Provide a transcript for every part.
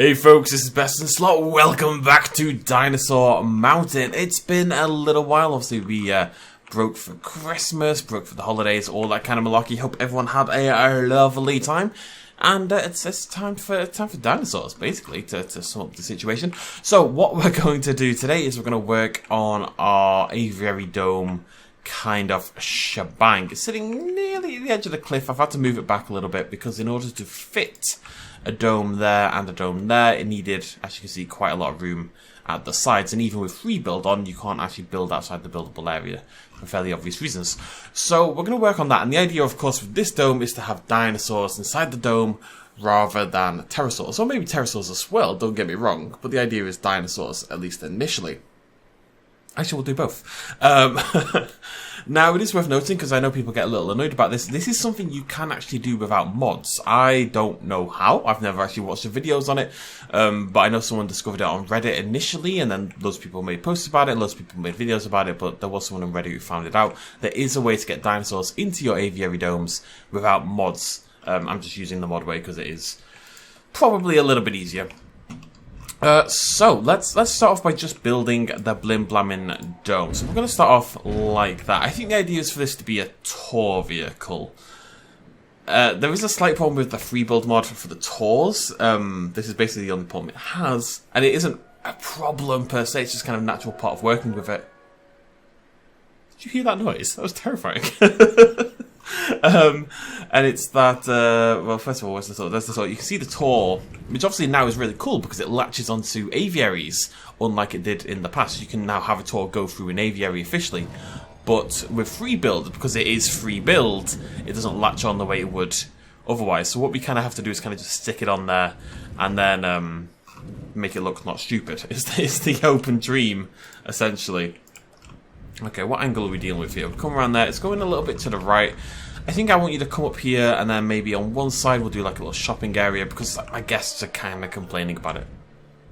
Hey folks, this is BestInSlot. Welcome back to Dinosaur Mountain. It's been a little while. Obviously, we broke for Christmas, broke for the holidays, all that kind of malarkey. Hope everyone had a lovely time. And it's time for dinosaurs, basically, to sum up the situation. So what we're going to do today is we're going to work on our aviary dome kind of shebang. It's sitting nearly at the edge of the cliff. I've had to move it back a little bit because in order to fit a dome there and a dome there, it needed, as you can see, quite a lot of room at the sides. And even with free build on, you can't actually build outside the buildable area for fairly obvious reasons. So we're going to work on that. And the idea, of course, with this dome is to have dinosaurs inside the dome rather than pterosaurs. Or maybe pterosaurs as well, don't get me wrong. But the idea is dinosaurs, at least initially. Actually, we'll do both. Now, it is worth noting, because I know people get a little annoyed about this, this is something you can actually do without mods. I don't know how. I've never actually watched the videos on it, but I know someone discovered it on Reddit initially, and then loads of people made posts about it, loads of people made videos about it, but there was someone on Reddit who found it out. There is a way to get dinosaurs into your aviary domes without mods. I'm just using the mod way because it is probably a little bit easier. So let's start off by just building the Blim Blammin' dome. So we're going to start off like that. I think the idea is for this to be a tour vehicle. There is a slight problem with the free build mod for the tours. This is basically the only problem it has, and it isn't a problem per se. It's just kind of a natural part of working with it. Did you hear that noise? That was terrifying. And it's that, well, first of all, where's the tour? There's the tour. You can see the tour, which obviously now is really cool because it latches onto aviaries, unlike it did in the past. You can now have a tour go through an aviary officially. But with free build, because it is free build, it doesn't latch on the way it would otherwise. So what we kind of have to do is kind of just stick it on there and then make it look not stupid. It's the open dream, essentially. Okay, what angle are we dealing with here? We'll come around there. It's going a little bit to the right. I think I want you to come up here, and then maybe on one side we'll do like a little shopping area, because my guests are kind of complaining about it.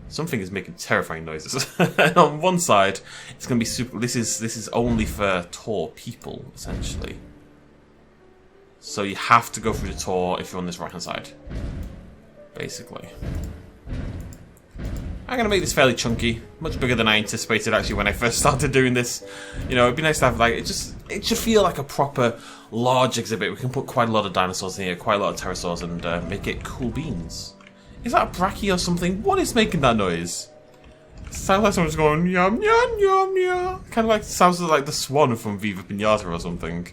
Something is making terrifying noises. And on one side, it's going to be super... This is only for tour people, essentially. So you have to go through the tour if you're on this right-hand side. Basically. I'm going to make this fairly chunky, much bigger than I anticipated actually when I first started doing this. You know, it'd be nice to have like, it should feel like a proper large exhibit. We can put quite a lot of dinosaurs in here, quite a lot of pterosaurs, and make it cool beans. Is that a brachie or something? What is making that noise? It sounds like someone's going yum yum yum yum. Kind of like sounds like the swan from Viva Pinata or something.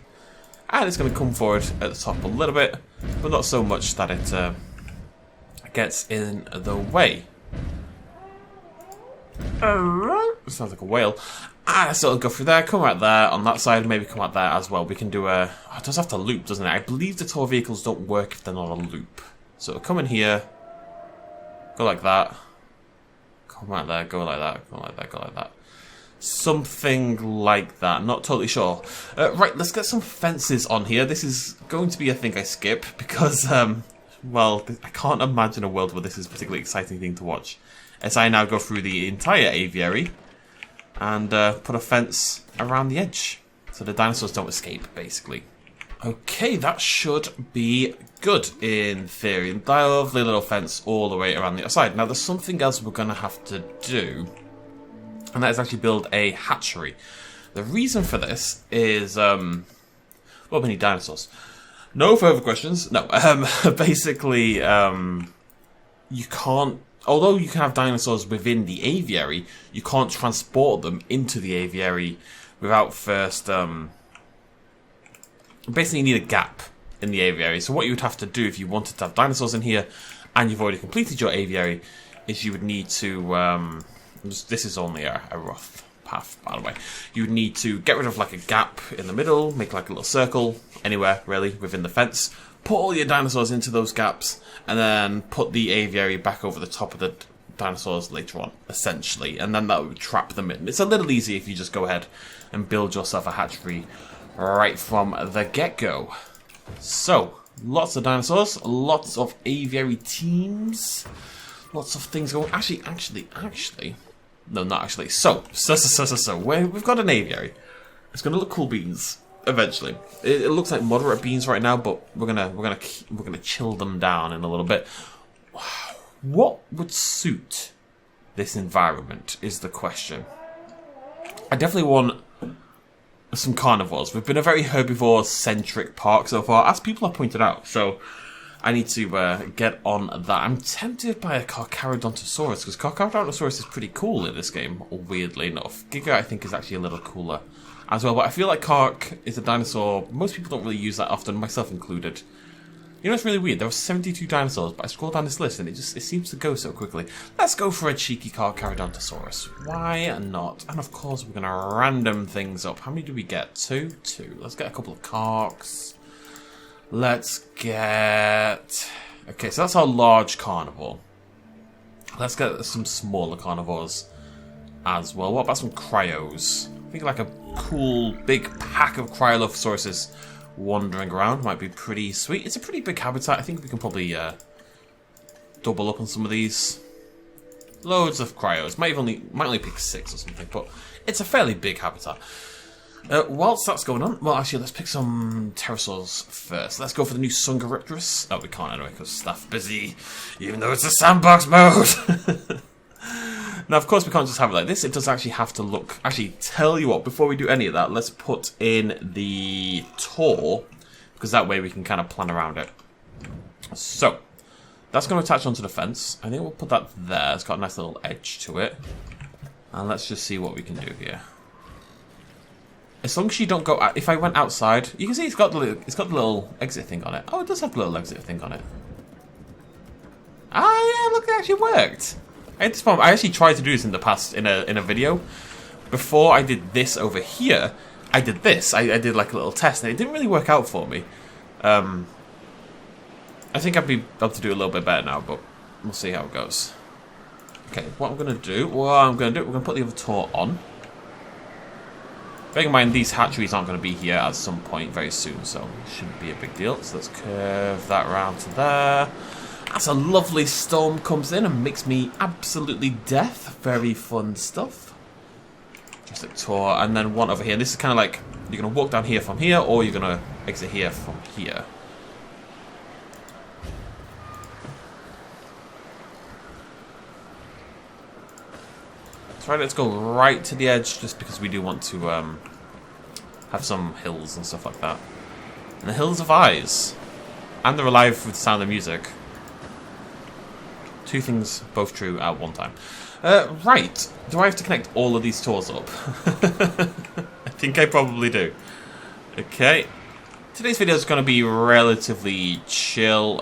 And it's going to come forward at the top a little bit, but not so much that it gets in the way. It sounds like a whale. So it'll go through there, come out there, on that side, maybe come out there as well. We can do a... Oh, it does have to loop, doesn't it? I believe the tour vehicles don't work if they're not a loop. So it'll come in here, go like that, come out there, go like that, go like that, go like that. Something like that, not totally sure. Right, let's get some fences on here. This is going to be a thing I skip, because, well, I can't imagine a world where this is a particularly exciting thing to watch. As I now go through the entire aviary and put a fence around the edge so the dinosaurs don't escape, basically. Okay, that should be good in theory. Lovely little fence all the way around the other side. Now, there's something else we're going to have to do, and that is actually build a hatchery. The reason for this is, well, we need dinosaurs. No further questions. No, basically, you can't. Although you can have dinosaurs within the aviary, you can't transport them into the aviary without first... Basically, you need a gap in the aviary. So what you would have to do if you wanted to have dinosaurs in here, and you've already completed your aviary, is you would need to... this is only a rough path, by the way. You would need to get rid of like a gap in the middle, make like a little circle, anywhere, really, within the fence. Put all your dinosaurs into those gaps, and then put the aviary back over the top of the dinosaurs later on, essentially. And then that would trap them in. It's a little easy if you just go ahead and build yourself a hatchery right from the get-go. So, lots of dinosaurs, lots of aviary teams, lots of things going... Actually... No, not actually. So, we've got an aviary. It's going to look cool beans. Eventually, it looks like moderate beans right now, but we're gonna chill them down in a little bit. Wow, What would suit this environment is the question. I definitely want some carnivores. We've been a very herbivore-centric park so far, as people have pointed out. So I need to get on that. I'm tempted by a Carcharodontosaurus, because Carcharodontosaurus is pretty cool in this game, weirdly enough. Giga, I think, is actually a little cooler as well. But I feel like Carch is a dinosaur most people don't really use that often, myself included. You know, it's really weird. There are 72 dinosaurs, but I scroll down this list and it seems to go so quickly. Let's go for a cheeky Carcharodontosaurus. Why not? And of course, we're going to random things up. How many do we get? Two? Let's get a couple of Carchs. Let's get... Okay, so that's our large carnivore. Let's get some smaller carnivores as well. What about some cryos? I think like a cool big pack of Cryolophosauruses wandering around might be pretty sweet. It's a pretty big habitat. I think we can probably double up on some of these. Loads of cryos. Might only pick 6 or something, but it's a fairly big habitat. Whilst that's going on, well, actually, let's pick some pterosaurs first. Let's go for the new Sungaripterus. Oh, we can't anyway because stuff busy, even though it's a sandbox mode. Now, of course, we can't just have it like this. It does actually have to look... Actually, tell you what, before we do any of that, let's put in the tour, because that way we can kind of plan around it. So, that's going to attach onto the fence. I think we'll put that there. It's got a nice little edge to it. And let's just see what we can do here. As long as you don't go out... If I went outside, you can see it's got the little exit thing on it. Oh, it does have the little exit thing on it. Ah, yeah, look, it actually worked. At this point, I actually tried to do this in the past in a video. Before I did this over here, I did this. I did like a little test, and it didn't really work out for me. I think I'd be able to do a little bit better now, but we'll see how it goes. Okay, what I'm going to do, we're going to put the other tour on. Bearing in mind, these hatcheries aren't going to be here at some point very soon, so it shouldn't be a big deal. So let's curve that around to there. As a lovely storm comes in and makes me absolutely death. Very fun stuff. Just a tour, and then one over here. This is kind of like, you're going to walk down here from here, or you're going to exit here from here. That's right, let's go right to the edge, just because we do want to have some hills and stuff like that. And the hills have eyes. And they're alive with the sound of music. Two things both true at one time. Right. Do I have to connect all of these tours up? I think I probably do. Okay. Today's video is going to be relatively chill.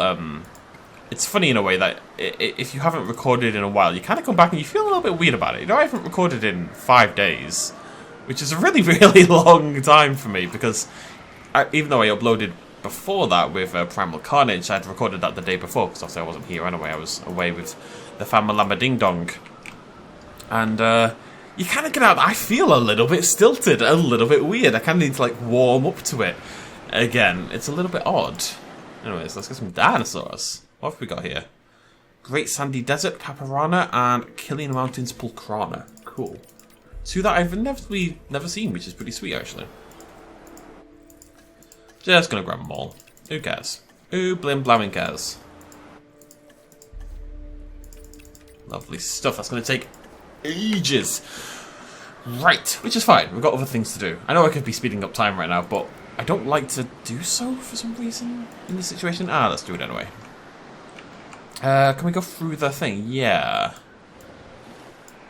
It's funny in a way that if you haven't recorded in a while, you kind of come back and you feel a little bit weird about it. You know, I haven't recorded in 5 days, which is a really, really long time for me because even though I uploaded before that with Primal Carnage, I'd recorded that the day before because obviously I wasn't here anyway. I was away with the Famalamba Ding Dong. And you kind of get out, I feel a little bit stilted, a little bit weird. I kind of need to like warm up to it again. It's a little bit odd. Anyways, let's get some dinosaurs. What have we got here? Great Sandy Desert, Caparana, and Killian Mountains, Pulcrana. Cool. Two that I've never seen, which is pretty sweet actually. Just gonna grab them all. Who cares? Who blim-blamming cares? Lovely stuff. That's gonna take ages. Right, which is fine. We've got other things to do. I know I could be speeding up time right now, but I don't like to do so for some reason in this situation. Ah, let's do it anyway. Can we go through the thing? Yeah.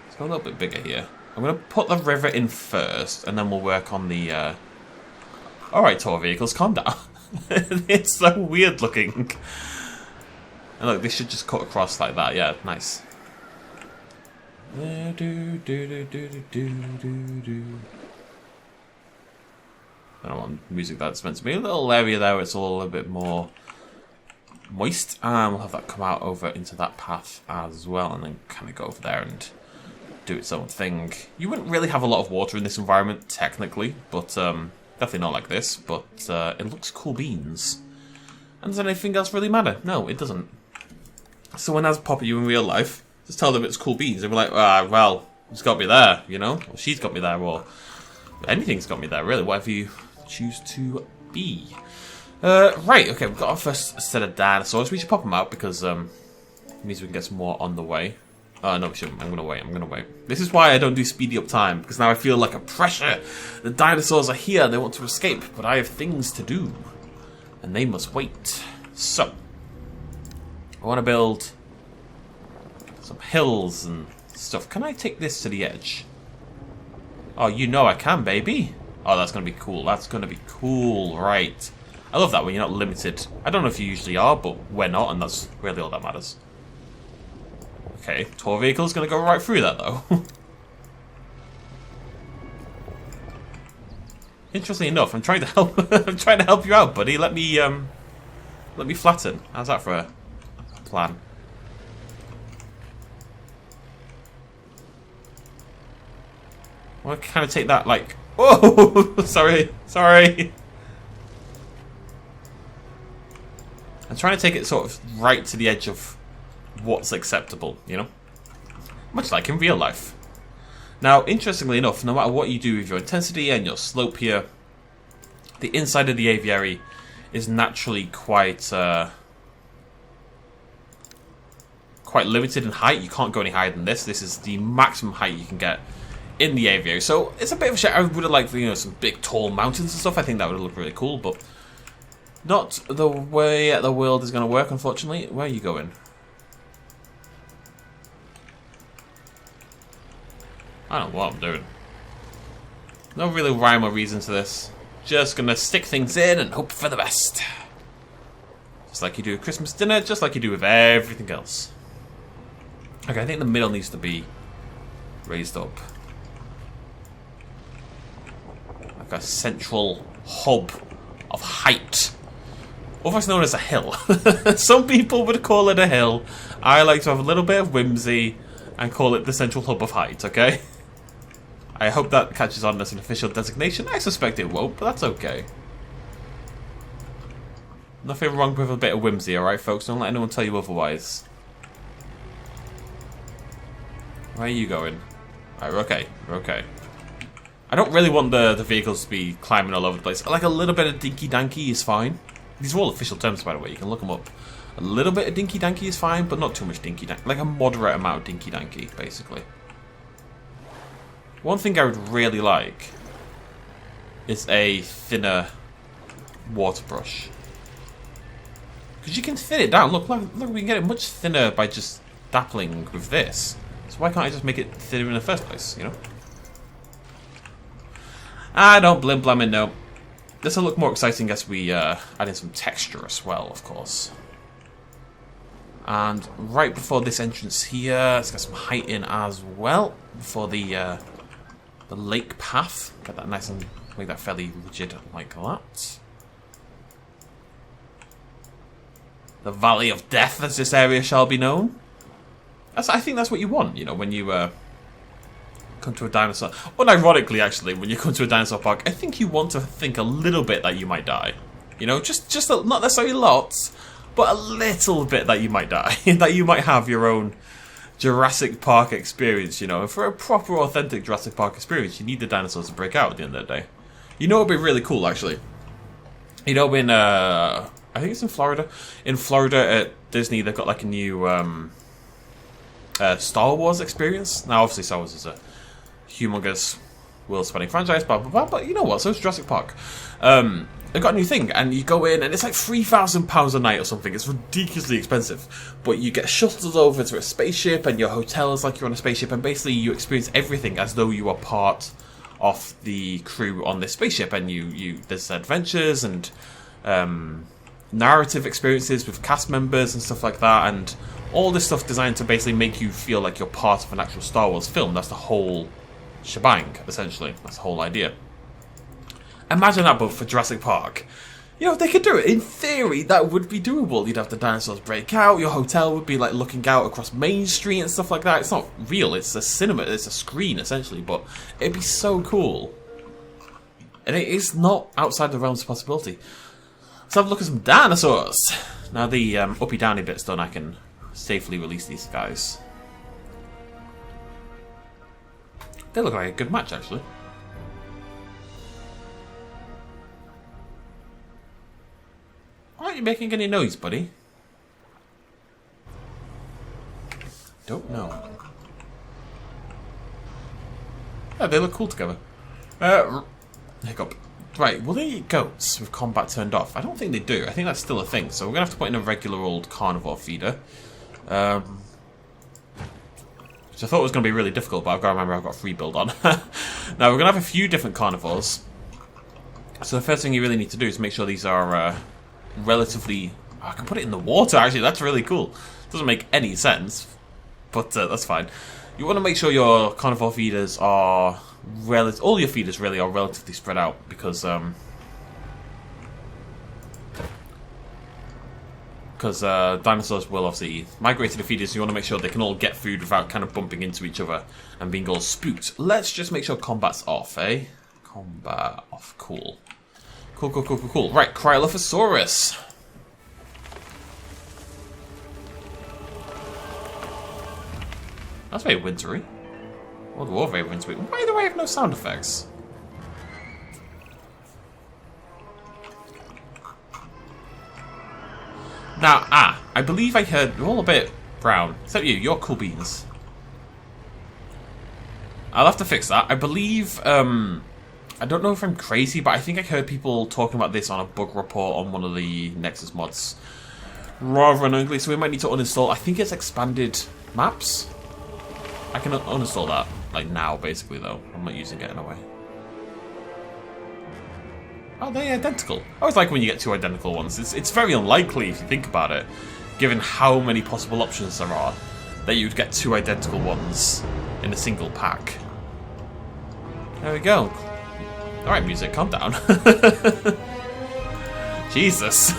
Let's go a little bit bigger here. I'm gonna put the river in first, and then we'll work on the Alright, tour vehicles, calm down. It's so weird looking. And look, this should just cut across like that. Yeah, nice. I don't want music that's meant to be a little area there where it's all a bit more moist. And we'll have that come out over into that path as well. And then kind of go over there and do its own thing. You wouldn't really have a lot of water in this environment, technically. But, definitely not like this, but it looks cool beans. And does anything else really matter? No, it doesn't. So when I pop at you in real life, just tell them it's cool beans. They'll be like, well, it's got me there, you know? Or she's got me there, or anything's got me there, really. Whatever you choose to be. Right, okay, we've got our first set of dinosaurs. We should pop them out because means we can get some more on the way. Oh, no, we shouldn't. I'm gonna wait. This is why I don't do speedy up time, because now I feel like a pressure. The dinosaurs are here, they want to escape, but I have things to do. And they must wait. So, I want to build some hills and stuff. Can I take this to the edge? Oh, you know I can, baby. Oh, that's gonna be cool. That's gonna be cool, right. I love that when you're not limited. I don't know if you usually are, but we're not, and that's really all that matters. Okay, tour vehicle's gonna go right through that though. Interestingly enough, I'm trying to help. I'm trying to help you out, buddy. Let me flatten. How's that for a plan? I want to kind of take that like. Oh, sorry. I'm trying to take it sort of right to the edge of what's acceptable, you know? Much like in real life. Now, interestingly enough, no matter what you do with your intensity and your slope here, the inside of the aviary is naturally quite limited in height. You can't go any higher than this. This is the maximum height you can get in the aviary. So it's a bit of a shame. I would have liked, you know, some big tall mountains and stuff. I think that would have looked really cool, but not the way the world is going to work, unfortunately. Where are you going? I don't know what I'm doing. No really rhyme or reason to this. Just gonna stick things in and hope for the best. Just like you do with Christmas dinner, just like you do with everything else. Okay, I think the middle needs to be raised up. Like a central hub of height. Otherwise known as a hill. Some people would call it a hill. I like to have a little bit of whimsy and call it the central hub of height, okay? I hope that catches on as an official designation. I suspect it won't, but that's okay. Nothing wrong with a bit of whimsy, alright folks? Don't let anyone tell you otherwise. Where are you going? Alright, we're okay. I don't really want the vehicles to be climbing all over the place. Like a little bit of dinky-danky is fine. These are all official terms, by the way. You can look them up. A little bit of dinky-danky is fine, but not too much dinky-danky. Like a moderate amount of dinky-danky, basically. One thing I would really like is a thinner water brush. Because you can thin it down. Look, we can get it much thinner by just dappling with this. So why can't I just make it thinner in the first place, you know? I don't blam it, no. This will look more exciting as we add in some texture as well, of course. And right before this entrance here, let's get some height in as well. Before the lake path. Get that nice and make that fairly rigid like that. The Valley of Death, as this area shall be known. I think that's what you want, you know, when you come to a dinosaur. Unironically, actually, when you come to a dinosaur park, I think you want to think a little bit that you might die. You know, just not necessarily lots, but a little bit that you might die. That you might have your own Jurassic Park experience, you know. And for a proper, authentic Jurassic Park experience, you need the dinosaurs to break out at the end of the day. You know what would be really cool, actually? You know, in, I think it's in Florida. In Florida at Disney, they've got like a new Star Wars experience. Now, obviously, Star Wars is a humongous world-spanning franchise, blah, blah, blah. But you know what? So is Jurassic Park. They've got a new thing, and you go in, and it's like £3,000 a night or something. It's ridiculously expensive. But you get shuttled over to a spaceship, and your hotel is like you're on a spaceship, and basically you experience everything as though you are part of the crew on this spaceship. And there's adventures and narrative experiences with cast members and stuff like that, and all this stuff designed to basically make you feel like you're part of an actual Star Wars film. That's the whole shebang, essentially. That's the whole idea. Imagine that, but for Jurassic Park. You know, they could do it. In theory, that would be doable. You'd have the dinosaurs break out. Your hotel would be like looking out across Main Street and stuff like that. It's not real. It's a cinema. It's a screen, essentially. But it'd be so cool. And it is not outside the realms of possibility. Let's have a look at some dinosaurs. Now the uppy-downy bit's done, I can safely release these guys. They look like a good match, actually. Why aren't you making any noise, buddy? don't know. Yeah, they look cool together. Hiccup. Right, will they eat goats with combat turned off? I don't think they do. I think that's still a thing. So we're going to have to put in a regular old carnivore feeder. Which I thought was going to be really difficult, but I've got to remember I've got a free build on. Now, we're going to have a few different carnivores. So the first thing you really need to do is make sure these are relatively... Oh, I can put it in the water, actually. That's really cool. Doesn't make any sense, but that's fine. You want to make sure your carnivore feeders are... all your feeders really are relatively spread out, because dinosaurs will obviously migrate to the feeders. You want to make sure they can all get food without kind of bumping into each other and being all spooked. Let's just make sure combat's off, eh? Combat off, cool. Cool. Right, Cryolophosaurus. That's very wintry. Well, they were very wintry. Why do I have no sound effects? Now, I believe I heard... You're all a bit brown. Except you, you're cool beans. I'll have to fix that. I believe, I don't know if I'm crazy, but I think I heard people talking about this on a bug report on one of the Nexus mods. Rather unknowingly, so we might need to uninstall... I think it's expanded maps. I can uninstall that, like now, basically, though. I'm not using it in a way. Oh, they're identical. I always like when you get two identical ones. It's very unlikely, if you think about it, given how many possible options there are, that you'd get two identical ones in a single pack. There we go. Alright, music, calm down. Jesus.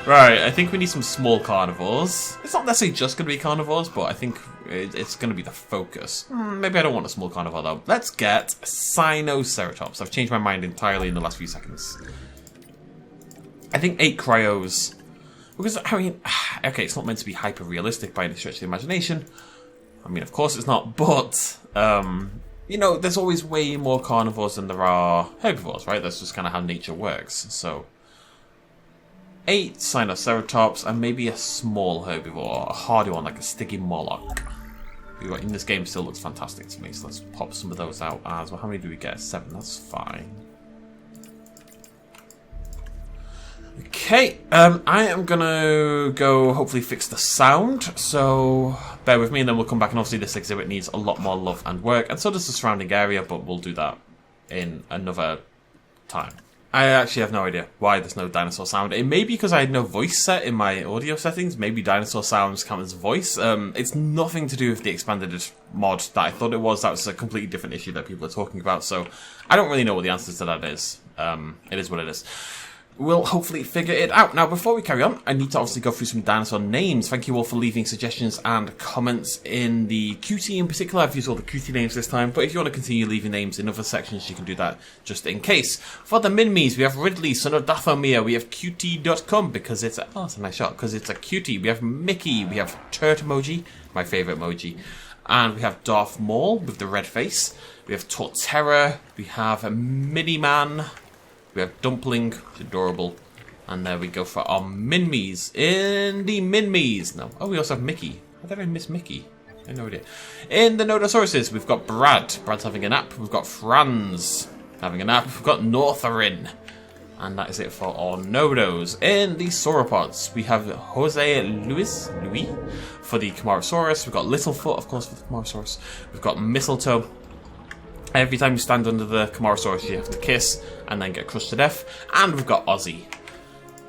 Right, I think we need some small carnivores. It's not necessarily just going to be carnivores, but I think it's going to be the focus. Maybe I don't want a small carnivore, though. Let's get Sinoceratops. I've changed my mind entirely in the last few seconds. I think 8 cryos. Because, I mean, okay, it's not meant to be hyper-realistic by any stretch of the imagination. I mean, of course it's not, but, you know, there's always way more carnivores than there are herbivores, right? That's just kind of how nature works, so... 8 Sinoceratops, and maybe a small herbivore, a hardy one like a Stygimoloch. Who in this game still looks fantastic to me, so let's pop some of those out as well. How many do we get? 7, that's fine. Okay, I am gonna go hopefully fix the sound, so bear with me and then we'll come back, and obviously this exhibit needs a lot more love and work, and so does the surrounding area, but we'll do that in another time. I actually have no idea why there's no dinosaur sound. It may be because I had no voice set in my audio settings. Maybe dinosaur sounds count as voice. It's nothing to do with the expanded mod that I thought it was. That was a completely different issue that people are talking about. So I don't really know what the answer to that is. It is what it is. We'll hopefully figure it out. Now, before we carry on, I need to obviously go through some dinosaur names. Thank you all for leaving suggestions and comments in the QT in particular. I've used all the QT names this time, but if you want to continue leaving names in other sections, you can do that just in case. For the Minmies, we have Ridley, son of Dathomir. We have QT.com because it's a... Oh, that's a nice shot, because it's a cutie. We have Mickey. We have Turd emoji, my favourite emoji. And we have Darth Maul with the red face. We have Torterra. We have a Miniman. We have Dumpling, it's adorable. And there we go for our Minmies. In the Minmies. No. Oh, we also have Mickey. How did I miss Mickey? I have no idea. In the Nodosauruses, we've got Brad. Brad's having a nap. We've got Franz having a nap. We've got Northarin. And that is it for our Nodos. In the Sauropods, we have Jose Luis for the Camarasaurus. We've got Littlefoot, of course, for the Camarasaurus. We've got Mistletoe. Every time you stand under the Camarasaurus, you have to kiss and then get crushed to death. And we've got Ozzy.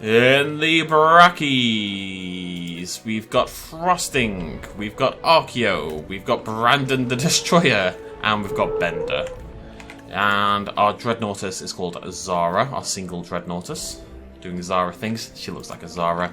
In the Brachys, we've got Frosting, we've got Archeo, we've got Brandon the Destroyer, and we've got Bender. And our Dreadnoughtus is called Zara, our single Dreadnoughtus. Doing Zara things, she looks like a Zara.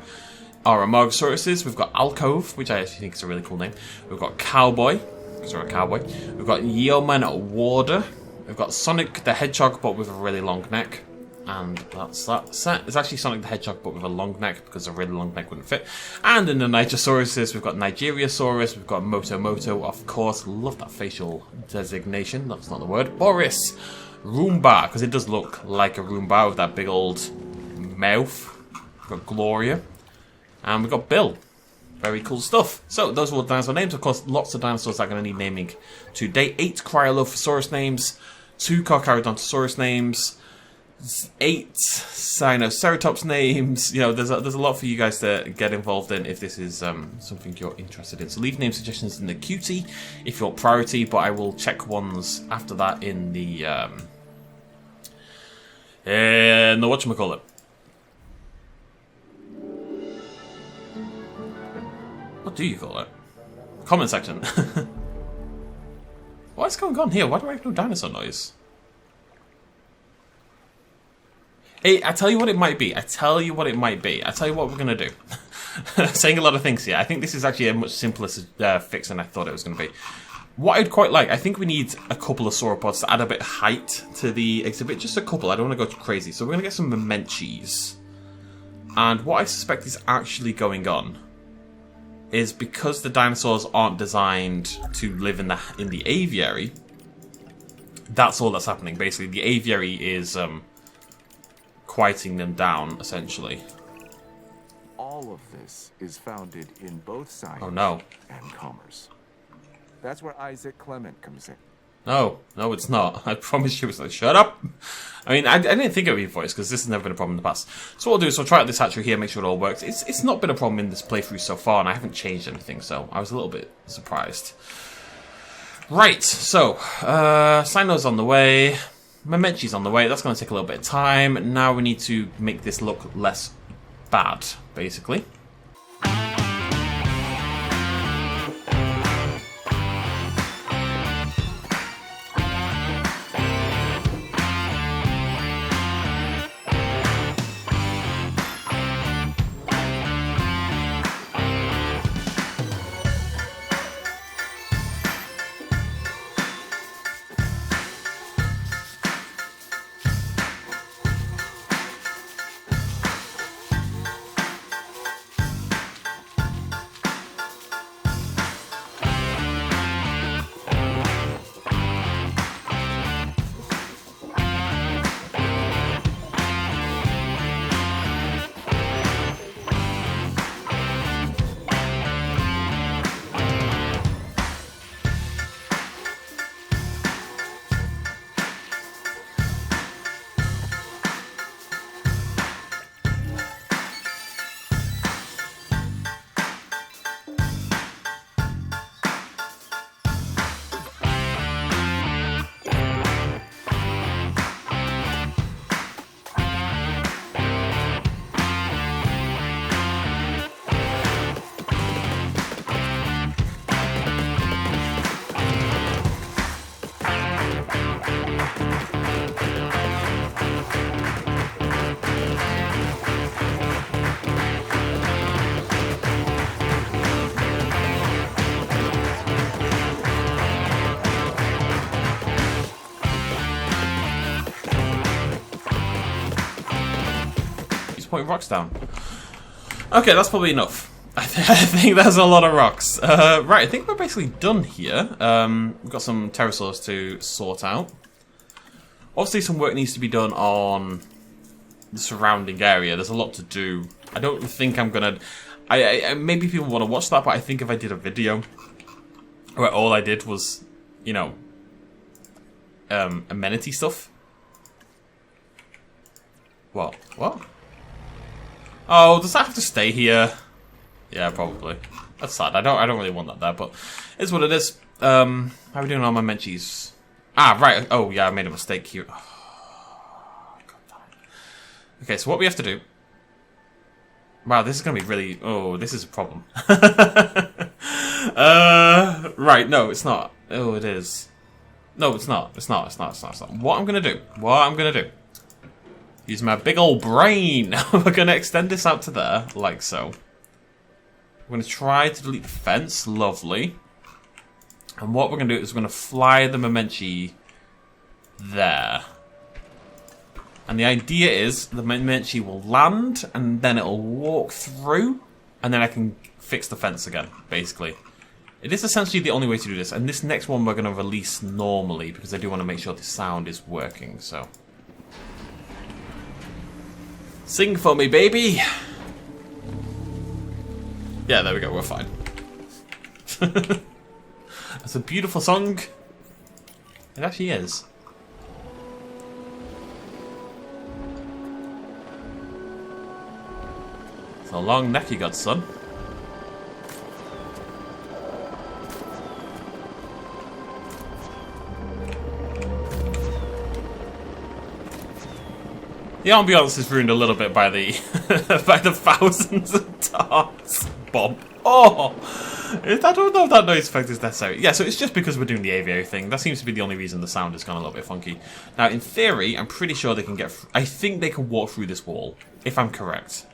Our Amargosauruses, we've got Alcove, which I actually think is a really cool name. We've got Cowboy. Because we're a cowboy. We've got Yeoman Warder. We've got Sonic the Hedgehog, but with a really long neck. And that's that set. It's actually Sonic the Hedgehog, but with a long neck, because a really long neck wouldn't fit. And in the Nigerosauruses, we've got Nigeriasaurus. We've got Moto, of course. Love that facial designation. That's not the word. Boris. Roomba, because it does look like a Roomba with that big old mouth. We've got Gloria. And we've got Bill. Very cool stuff. So, those were dinosaur names. Of course, lots of dinosaurs are going to need naming today. 8 Cryolophosaurus names, 2 Carcharodontosaurus names, 8 Sinoceratops names. You know, there's a lot for you guys to get involved in if this is something you're interested in. So leave name suggestions in the QT if you want priority, but I will check ones after that in the whatchamacallit. What do you call it? Comment section. What's going on here? Why do I have no dinosaur noise? Hey, I tell you what it might be. I tell you what we're going to do. Saying a lot of things here. I think this is actually a much simpler fix than I thought it was going to be. What I'd quite like, I think we need a couple of sauropods to add a bit of height to the exhibit. Just a couple. I don't want to go too crazy. So we're going to get some Memenches. And what I suspect is actually going on is because the dinosaurs aren't designed to live in the aviary, that's all that's happening. Basically, the aviary is quieting them down, essentially. All of this is founded in both science and commerce. That's where Isaac Clement comes in. No, it's not. I promise you it's not. Shut up! I mean, I didn't think it would be a voice, because this has never been a problem in the past. So what I'll do is I'll try out this hatchery here, make sure it all works. It's not been a problem in this playthrough so far, and I haven't changed anything, so I was a little bit surprised. Right, so, Sino's on the way. Memenchi's on the way. That's going to take a little bit of time. Now we need to make this look less bad, basically. Putting rocks down. Okay, that's probably enough. I think that's a lot of rocks. Right, I think we're basically done here. We've got some pterosaurs to sort out. Obviously, some work needs to be done on the surrounding area. There's a lot to do. I don't think I'm gonna... maybe people want to watch that, but I think if I did a video where all I did was, you know, amenity stuff. What? What? Oh, does that have to stay here? Yeah, probably. That's sad. I don't really want that there, but it's what it is. How are we doing on my Menchies? Ah, right. Oh, yeah, I made a mistake here. Oh, God damn it. Okay, so what we have to do... Wow, this is going to be really... Oh, this is a problem. Right, no, it's not. Oh, it is. No, it's not. It's not. What I'm going to do... Use my big old brain. We're going to extend this out to there, like so. We're going to try to delete the fence. Lovely. And what we're going to do is we're going to fly the Memenchi there. And the idea is the Memenchi will land, and then it'll walk through, and then I can fix the fence again, basically. It is essentially the only way to do this. And this next one we're going to release normally, because I do want to make sure the sound is working, so... Sing for me, baby! Yeah, there we go, we're fine. That's a beautiful song. It actually is. It's a long neck you got, son. The ambiance is ruined a little bit by the by the thousands of darts. Bob. Oh! I don't know if that noise effect is necessary. Yeah, so it's just because we're doing the aviary thing. That seems to be the only reason the sound has gone a little bit funky. Now, in theory, I'm pretty sure they can get... I think they can walk through this wall, if I'm correct.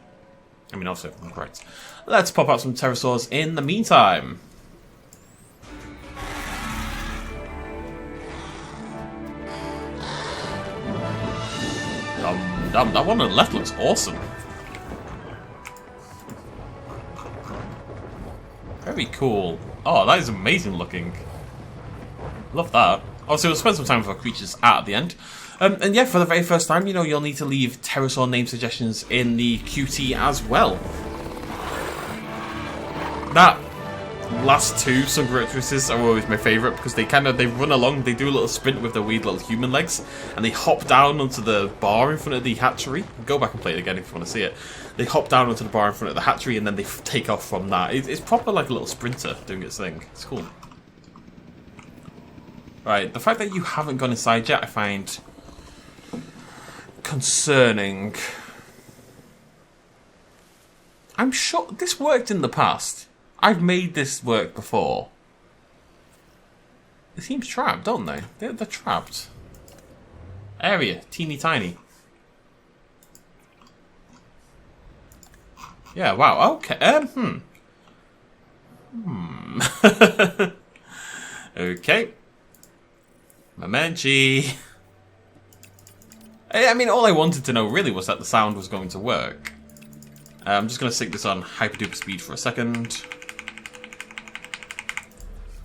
I mean, also, if I'm correct. Let's pop out some pterosaurs in the meantime. Damn, that one on the left looks awesome. Very cool. Oh, that is amazing looking. Love that. Obviously, we'll spend some time with our creatures at the end. And yeah, for the very first time, you know, you'll need to leave pterosaur name suggestions in the QT as well. That last two sun characteristics are always my favourite because they run along, they do a little sprint with their weird little human legs, and they hop down onto the bar in front of the hatchery. Go back and play it again if you want to see it. They hop down onto the bar in front of the hatchery and then they take off from that. It's proper like a little sprinter doing its thing. It's cool. Right, the fact that you haven't gone inside yet I find concerning. I'm sure this worked in the past. I've made this work before. They seem trapped, don't they? They're trapped. Area, teeny tiny. Yeah, wow, okay. Okay. Momenchi. I mean, all I wanted to know really was that the sound was going to work. I'm just going to stick this on hyper duper speed for a second.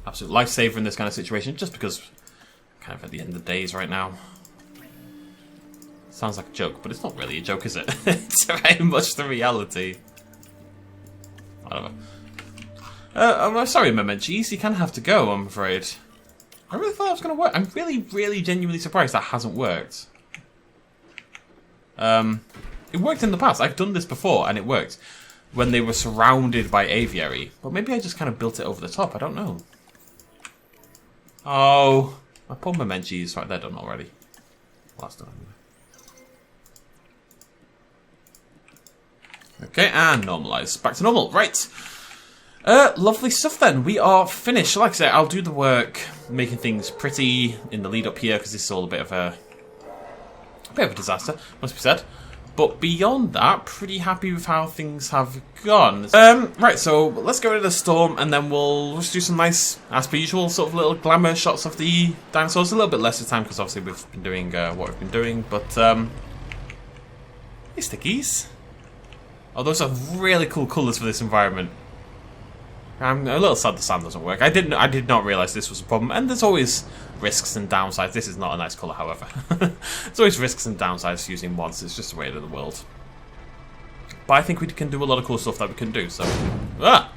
Absolute lifesaver in this kind of situation, just because I'm kind of at the end of the days right now. Sounds like a joke, but it's not really a joke, is it? It's very much the reality. Whatever. I'm sorry, Memenchis, you kind of have to go, I'm afraid. I really thought it was going to work. I'm really, really genuinely surprised that hasn't worked. It worked in the past. I've done this before, and it worked. When they were surrounded by aviary. But maybe I just kind of built it over the top. I don't know. Oh, my poor Memenchis. Right, they're done already. Well, that's done. Okay, and normalize. Back to normal. Right. Lovely stuff then. We are finished. Like I say, I'll do the work making things pretty in the lead up here because this is all a bit of a disaster, must be said. But beyond that, pretty happy with how things have gone. Right, so let's get rid of the storm and then we'll just do some nice, as per usual, sort of little glamour shots of the dinosaurs. A little bit less of time because obviously we've been doing what we've been doing, but hey stickies. Oh, those are really cool colours for this environment. I'm a little sad the sand doesn't work. I did not realise this was a problem, and there's always risks and downsides. This is not a nice colour, however. There's always risks and downsides to using mods. It's just the way of the world. But I think we can do a lot of cool stuff that we can do, so... Ah!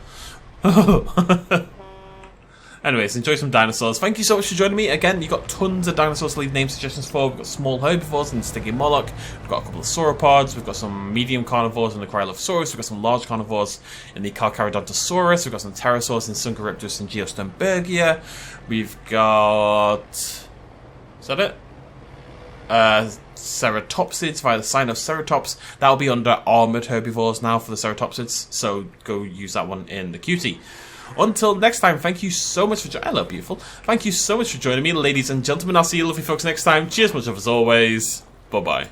Anyways, enjoy some dinosaurs. Thank you so much for joining me. Again, you've got tons of dinosaurs to leave name suggestions for. We've got small herbivores and sticky moloch. We've got a couple of sauropods. We've got some medium carnivores in the Cryolophosaurus. We've got some large carnivores in the Carcharodontosaurus. We've got some pterosaurs in Suncariptus and Geosternbergia. We've got... Is that it? Ceratopsids via the Sinoceratops. That'll be under armoured herbivores now for the Ceratopsids. So go use that one in the QT. Until next time, thank you so much for joining. Hello, beautiful. Thank you so much for joining me, ladies and gentlemen. I'll see you lovely folks next time. Cheers much as always. Bye-bye.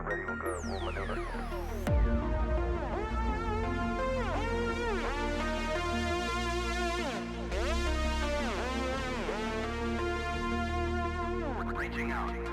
ready, we're good. We'll maneuver. Reaching out.